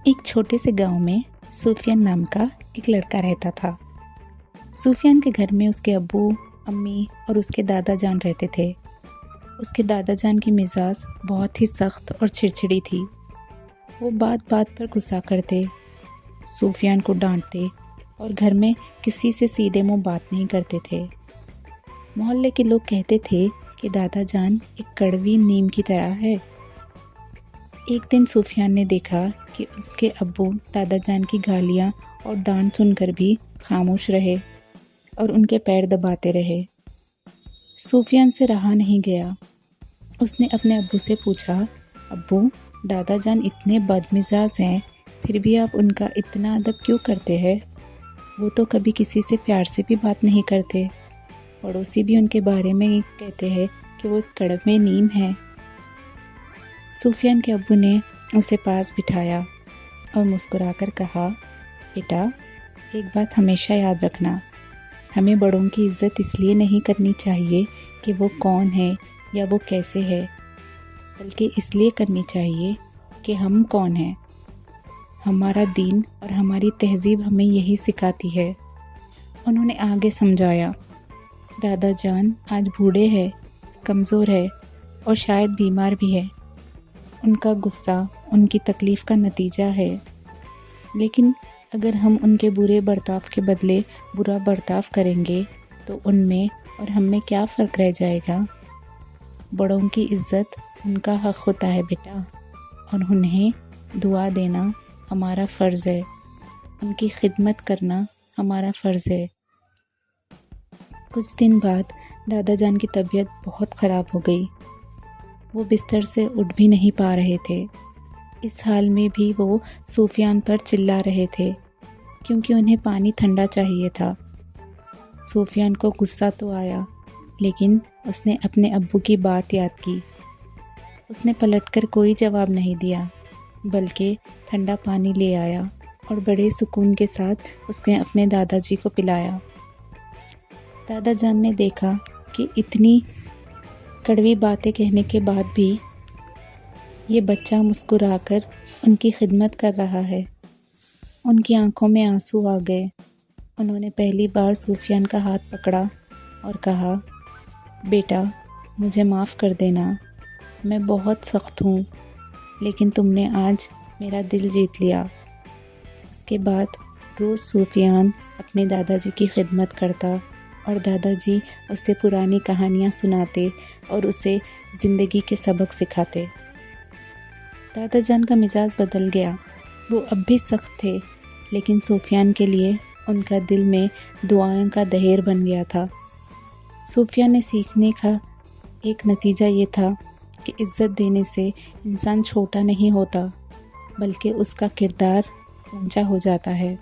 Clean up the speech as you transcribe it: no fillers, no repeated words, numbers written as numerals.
ایک چھوٹے سے گاؤں میں سفیان نام کا ایک لڑکا رہتا تھا۔ سفیان کے گھر میں اس کے ابو، امی اور اس کے دادا جان رہتے تھے۔ اس کے دادا جان کی مزاج بہت ہی سخت اور چڑچڑی تھی۔ وہ بات بات پر غصہ کرتے، سفیان کو ڈانٹتے اور گھر میں کسی سے سیدھے منہ بات نہیں کرتے تھے۔ محلے کے لوگ کہتے تھے کہ دادا جان ایک کڑوی نیم کی طرح ہے۔ ایک دن سفیان نے دیکھا کہ اس کے ابو دادا جان کی گالیاں اور ڈانٹ سن کر بھی خاموش رہے اور ان کے پیر دباتے رہے۔ سفیان سے رہا نہیں گیا۔ اس نے اپنے ابو سے پوچھا، ابو، دادا جان اتنے بدمزاج ہیں، پھر بھی آپ ان کا اتنا ادب کیوں کرتے ہیں؟ وہ تو کبھی کسی سے پیار سے بھی بات نہیں کرتے۔ پڑوسی بھی ان کے بارے میں کہتے ہیں کہ وہ ایک کڑوے نیم ہیں۔ سفیان کے ابو نے اسے پاس بٹھایا اور مسکرا کر کہا، بیٹا، ایک بات ہمیشہ یاد رکھنا، ہمیں بڑوں کی عزت اس لیے نہیں کرنی چاہیے کہ وہ کون ہے یا وہ کیسے ہے، بلکہ اس لیے کرنی چاہیے کہ ہم کون ہیں۔ ہمارا دین اور ہماری تہذیب ہمیں یہی سکھاتی ہے۔ انہوں نے آگے سمجھایا، دادا جان آج بوڑھے ہیں، کمزور ہے اور شاید بیمار بھی ہے۔ ان کا غصہ ان کی تکلیف کا نتیجہ ہے، لیکن اگر ہم ان کے برے برتاؤ کے بدلے برا برتاؤ کریں گے تو ان میں اور ہم میں کیا فرق رہ جائے گا؟ بڑوں کی عزت ان کا حق ہوتا ہے بیٹا، اور انہیں دعا دینا ہمارا فرض ہے، ان کی خدمت کرنا ہمارا فرض ہے۔ کچھ دن بعد دادا جان کی طبیعت بہت خراب ہو گئی۔ وہ بستر سے اٹھ بھی نہیں پا رہے تھے۔ اس حال میں بھی وہ سفیان پر چلا رہے تھے کیونکہ انہیں پانی ٹھنڈا چاہیے تھا۔ سفیان کو غصہ تو آیا، لیکن اس نے اپنے ابو کی بات یاد کی۔ اس نے پلٹ کر کوئی جواب نہیں دیا، بلکہ ٹھنڈا پانی لے آیا اور بڑے سکون کے ساتھ اس نے اپنے دادا جی کو پلایا۔ دادا جان نے دیکھا کہ اتنی کڑوی باتیں کہنے کے بعد بھی یہ بچہ مسکرا کر ان کی خدمت کر رہا ہے۔ ان کی آنکھوں میں آنسو آ گئے۔ انہوں نے پہلی بار سفیان کا ہاتھ پکڑا اور کہا، بیٹا، مجھے معاف کر دینا، میں بہت سخت ہوں، لیکن تم نے آج میرا دل جیت لیا۔ اس کے بعد روز سفیان اپنے دادا جی کی خدمت کرتا اور دادا جی اسے پرانی کہانیاں سناتے اور اسے زندگی کے سبق سکھاتے۔ دادا جان کا مزاج بدل گیا۔ وہ اب بھی سخت تھے، لیکن سفیان کے لیے ان کا دل میں دعائیں کا دہر بن گیا تھا۔ سفیان نے سیکھنے کا ایک نتیجہ یہ تھا کہ عزت دینے سے انسان چھوٹا نہیں ہوتا، بلکہ اس کا کردار اونچا ہو جاتا ہے۔